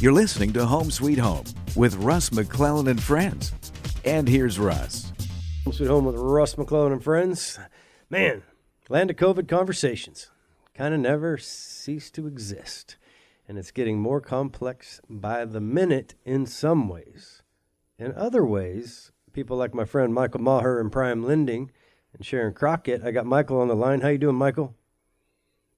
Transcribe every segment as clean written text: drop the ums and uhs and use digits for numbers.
You're listening to Home Sweet Home with Russ, McClellan, and Friends. And here's Russ. Home Sweet Home with Russ, McClellan, and Friends. Man, land of COVID conversations kind of never cease to exist. And it's getting more complex by the minute in some ways. In other ways, people like my friend Michael Maher in Prime Lending and Sharon Crockett. I got Michael on the line. How you doing, Michael?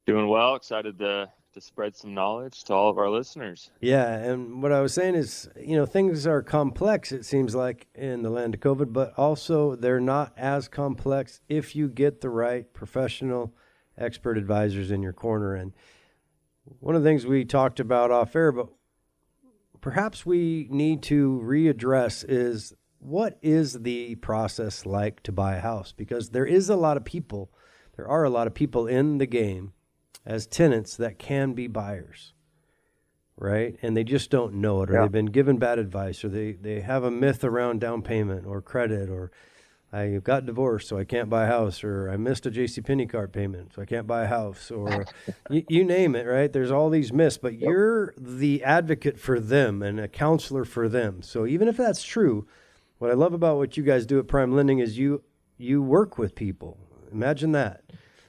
Doing well. Excited to spread some knowledge to all of our listeners. Yeah, and what I was saying is, things are complex, it seems like, in the land of COVID, but also they're not as complex if you get the right professional expert advisors in your corner. And one of the things we talked about off air, but perhaps we need to readdress is, what is the process like to buy a house? Because there are a lot of people in the game as tenants that can be buyers, right? And they just don't know it, or they've been given bad advice, or they have a myth around down payment or credit, or I got divorced, so I can't buy a house, or I missed a JCPenney card payment, so I can't buy a house, or you name it, right? There's all these myths, but you're the advocate for them and a counselor for them. So even if that's true, what I love about what you guys do at Prime Lending is you work with people. Imagine that.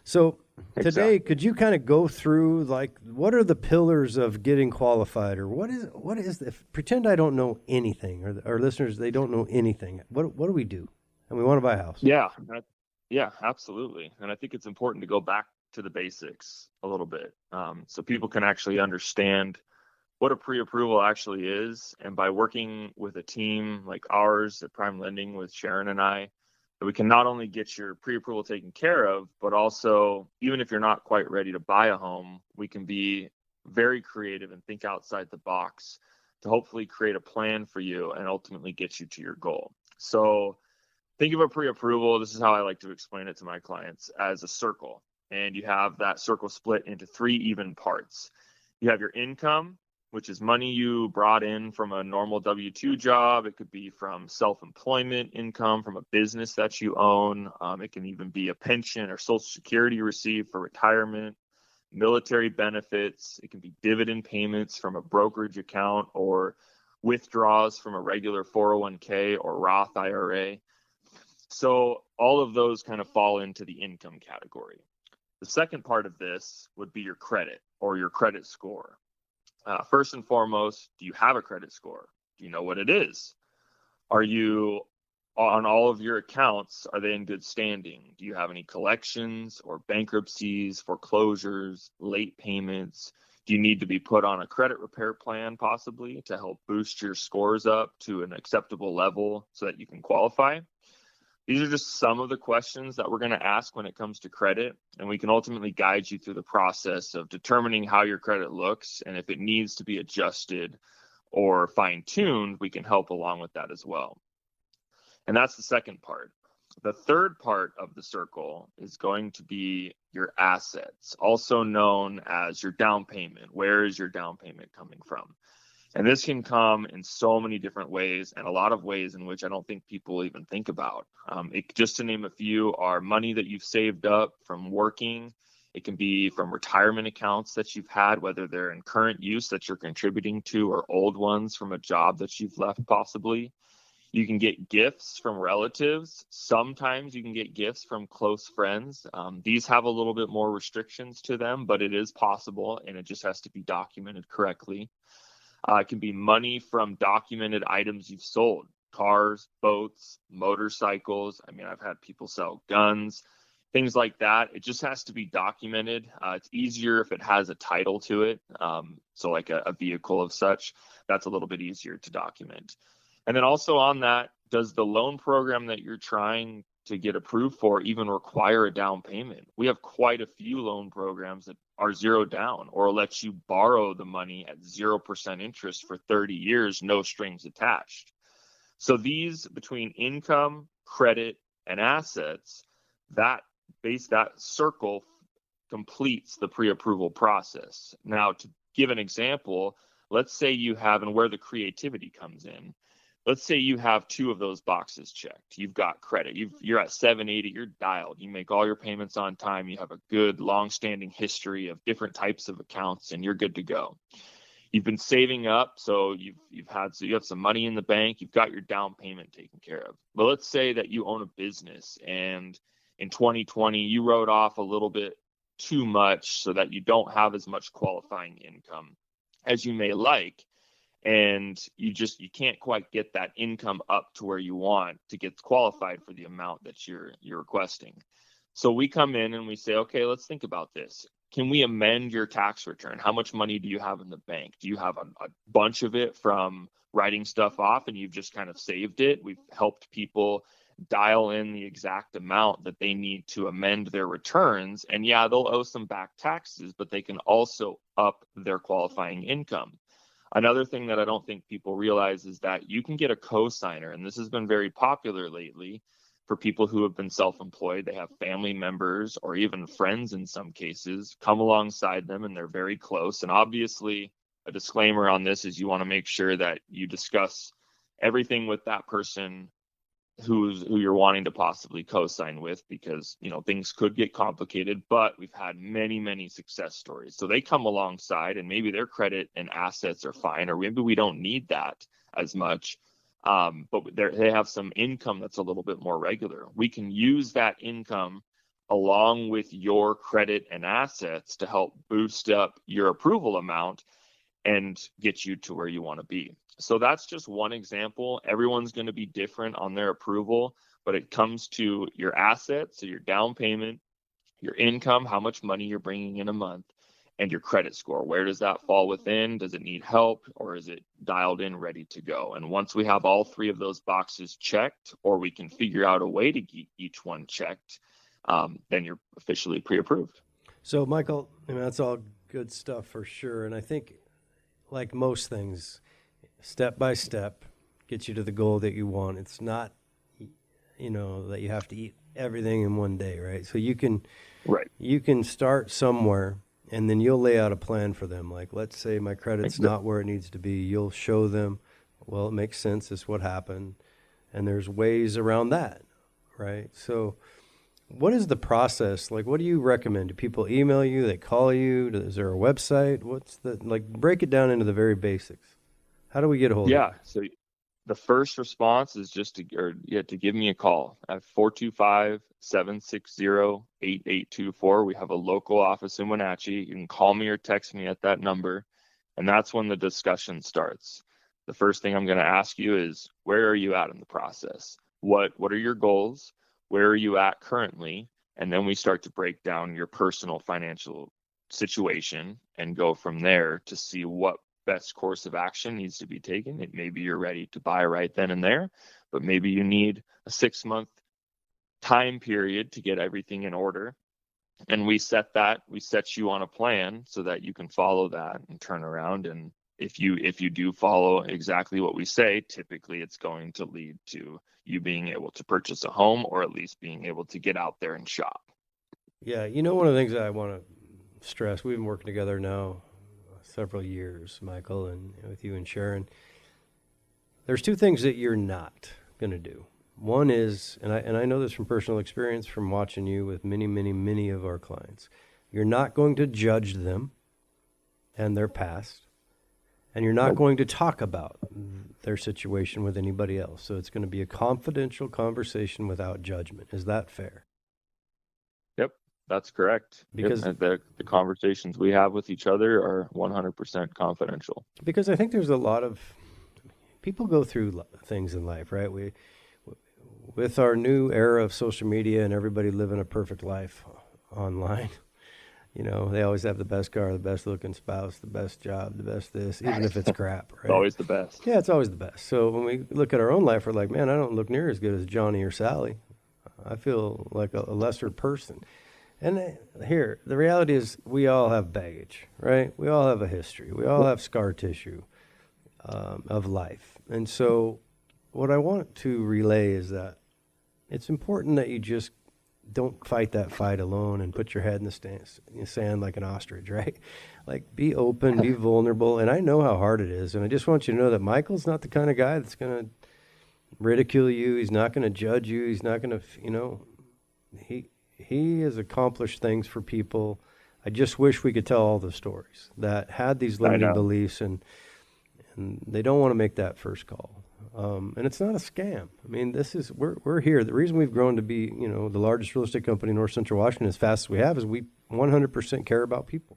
So today, could you kind of go through, like, what are the pillars of getting qualified, or what is pretend I don't know anything, or our listeners, they don't know anything. What do we do? And we want to buy a house. Yeah, absolutely. And I think it's important to go back to the basics a little bit, so people can actually understand what a pre-approval actually is. And by working with a team like ours at Prime Lending with Sharon and I, that we can not only get your pre-approval taken care of, but also, even if you're not quite ready to buy a home, we can be very creative and think outside the box to hopefully create a plan for you and ultimately get you to your goal. So think of a pre-approval, this is how I like to explain it to my clients, as a circle. And you have that circle split into 3 even parts. You have your income, which is money you brought in from a normal W-2 job. It could be from self-employment income, from a business that you own. It can even be a pension or Social Security you receive for retirement, military benefits. It can be dividend payments from a brokerage account, or withdrawals from a regular 401k or Roth IRA. So all of those kind of fall into the income category. The second part of this would be your credit, or your credit score. First and foremost, do you have a credit score? Do you know what it is? Are you, on all of your accounts, are they in good standing? Do you have any collections or bankruptcies, foreclosures, late payments? Do you need to be put on a credit repair plan possibly to help boost your scores up to an acceptable level so that you can qualify? These are just some of the questions that we're going to ask when it comes to credit, and we can ultimately guide you through the process of determining how your credit looks, and if it needs to be adjusted or fine-tuned, we can help along with that as well. And that's the second part. The third part of the circle is going to be your assets, also known as your down payment. Where is your down payment coming from? And this can come in so many different ways, and a lot of ways in which I don't think people even think about. Just to name a few, are money that you've saved up from working. It can be from retirement accounts that you've had, whether they're in current use that you're contributing to, or old ones from a job that you've left possibly. You can get gifts from relatives. Sometimes you can get gifts from close friends. These have a little bit more restrictions to them, but it is possible, and it just has to be documented correctly. It can be money from documented items you've sold, cars, boats, motorcycles. I mean, I've had people sell guns, things like that. It just has to be documented. It's easier if it has a title to it. So like a vehicle of such, that's a little bit easier to document. And then also on that, does the loan program that you're trying to get approved for even require a down payment? We have quite a few loan programs that are zero down, or let you borrow the money at 0% interest for 30 years, no strings attached. So these, between income, credit, and assets, that circle completes the pre-approval process. Now, to give an example, let's say you have, and where the creativity comes in, let's say you have 2 of those boxes checked. You've got credit. You're at 780. You're dialed. You make all your payments on time. You have a good long-standing history of different types of accounts, and you're good to go. you've been saving up, so you have some money in the bank, you've got your down payment taken care of. But let's say that you own a business, and in 2020 you wrote off a little bit too much so that you don't have as much qualifying income as you may like, and you can't quite get that income up to where you want to get qualified for the amount that you're requesting. So we come in and we say, okay, let's think about this. Can we amend your tax return? How much money do you have in the bank? Do you have a bunch of it from writing stuff off and you've just kind of saved it? We've helped people dial in the exact amount that they need to amend their returns. And yeah, they'll owe some back taxes, but they can also up their qualifying income. Another thing that I don't think people realize is that you can get a co-signer, and this has been very popular lately for people who have been self-employed. They have family members or even friends in some cases come alongside them, and they're very close. And obviously, a disclaimer on this is you want to make sure that you discuss everything with that person who you're wanting to possibly co-sign with, because things could get complicated. But we've had many success stories. So they come alongside, and maybe their credit and assets are fine, or maybe we don't need that as much, but they have some income that's a little bit more regular. We can use that income along with your credit and assets to help boost up your approval amount and get you to where you want to be. So that's just one example. Everyone's going to be different on their approval, but it comes to your assets, so your down payment, your income, how much money you're bringing in a month, and your credit score. Where does that fall within? Does it need help, or is it dialed in, ready to go? And once we have all three of those boxes checked, or we can figure out a way to get each one checked, then you're officially pre-approved. So, Michael, that's all good stuff for sure. And I think, like most things, step by step gets you to the goal that you want. It's not, that you have to eat everything in one day, right? So you can start somewhere, and then you'll lay out a plan for them. Like, let's say my credit's not where it needs to be. You'll show them, well, it makes sense. This is what happened. And there's ways around that, right? So what is the process? Like, what do you recommend? Do people email you? They call you? Is there a website? Break it down into the very basics. How do we get a hold of you? Yeah. So the first response is just to give me a call at 425-760-8824. We have a local office in Wenatchee. You can call me or text me at that number, and that's when the discussion starts. The first thing I'm going to ask you is, where are you at in the process? What are your goals? Where are you at currently? And then we start to break down your personal financial situation and go from there to see what best course of action needs to be taken. Maybe you're ready to buy right then and there, but maybe you need a 6-month time period to get everything in order. And we set you on a plan so that you can follow that and turn around. And if you do follow exactly what we say, typically it's going to lead to you being able to purchase a home, or at least being able to get out there and shop. Yeah. One of the things that I want to stress, we've been working together now several years, Michael, and with you and Sharon. There's two things that you're not going to do. One is, and I know this from personal experience from watching you with many of our clients, you're not going to judge them and their past, and you're not going to talk about their situation with anybody else. So it's going to be a confidential conversation without judgment. Is that fair? That's correct. Because the conversations we have with each other are 100% confidential. Because I think there's a lot of people go through things in life, right? With our new era of social media and everybody living a perfect life online, they always have the best car, the best looking spouse, the best job, the best this, even if it's crap, right? It's always the best. Yeah, it's always the best. So when we look at our own life, we're like, man, I don't look near as good as Johnny or Sally. I feel like a lesser person. And here, the reality is we all have baggage, right? We all have a history. We all have scar tissue of life. And so what I want to relay is that it's important that you just don't fight that fight alone and put your head in the sand like an ostrich, right? Like, be open, be vulnerable. And I know how hard it is. And I just want you to know that Michael's not the kind of guy that's going to ridicule you. He's not going to judge you. He's not going to, he has accomplished things for people. I just wish we could tell all the stories that had these limiting beliefs, and they don't want to make that first call. And it's not a scam. I mean, we're here. The reason we've grown to be, the largest real estate company in North Central Washington as fast as we have is we 100% care about people.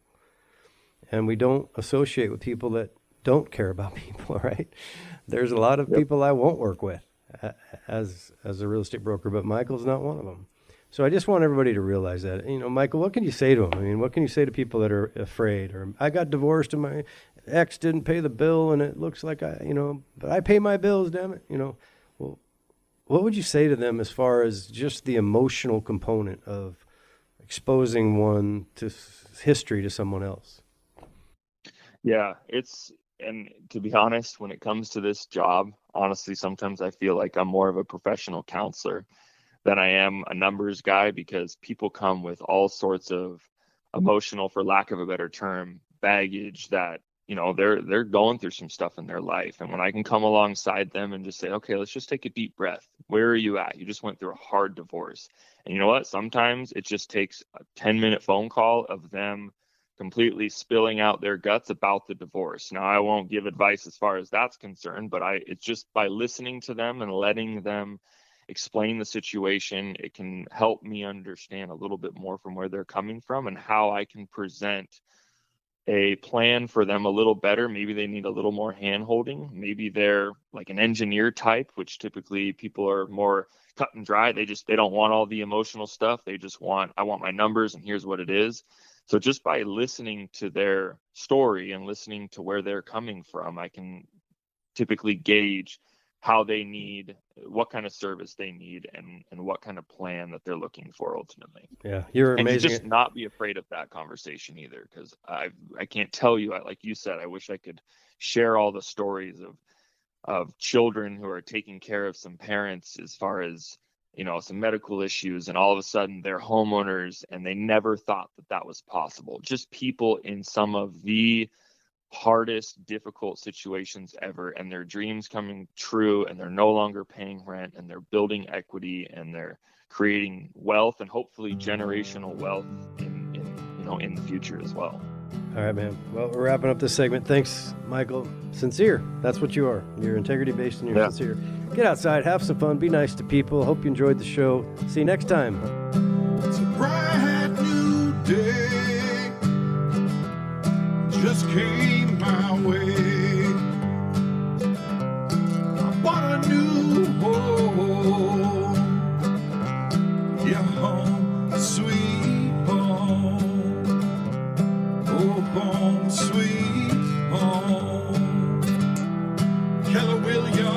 And we don't associate with people that don't care about people, right? There's a lot of people I won't work with as a real estate broker, but Michael's not one of them. So I just want everybody to realize that. Michael, what can you say to them? I mean, what can you say to people that are afraid? Or I got divorced and my ex didn't pay the bill and it looks like but I pay my bills, damn it. Well, what would you say to them as far as just the emotional component of exposing one to history to someone else? Yeah, and to be honest, when it comes to this job, honestly, sometimes I feel like I'm more of a professional counselor than I am a numbers guy, because people come with all sorts of emotional, for lack of a better term, baggage that, they're going through some stuff in their life. And when I can come alongside them and just say, okay, let's just take a deep breath. Where are you at? You just went through a hard divorce. And you know what? Sometimes it just takes a 10-minute phone call of them completely spilling out their guts about the divorce. Now, I won't give advice as far as that's concerned, but it's just by listening to them and letting them explain the situation, it can help me understand a little bit more from where they're coming from and how I can present a plan for them a little better. Maybe they need a little more hand holding. Maybe they're like an engineer type, which typically people are more cut and dry. They don't want all the emotional stuff. They just I want my numbers and here's what it is. So just by listening to their story and listening to where they're coming from, I can typically gauge how they need, what kind of service they need, and what kind of plan that they're looking for ultimately. Yeah, you're amazing. And just not be afraid of that conversation either, because I can't tell you, like you said, I wish I could share all the stories of children who are taking care of some parents as far as, some medical issues, and all of a sudden they're homeowners and they never thought that was possible. Just people in some of the hardest, difficult situations ever, and their dreams coming true, and they're no longer paying rent, and they're building equity, and they're creating wealth, and hopefully generational wealth in the future as well. All right, man. Well, we're wrapping up this segment. Thanks, Michael. Sincere. That's what you are. You're integrity-based and you're sincere. Get outside, have some fun, be nice to people. Hope you enjoyed the show. See you next time. It's a brand new day. Just came my way. I bought a new home. Yeah, home, sweet home. Oh, home, sweet home. Keller Williams.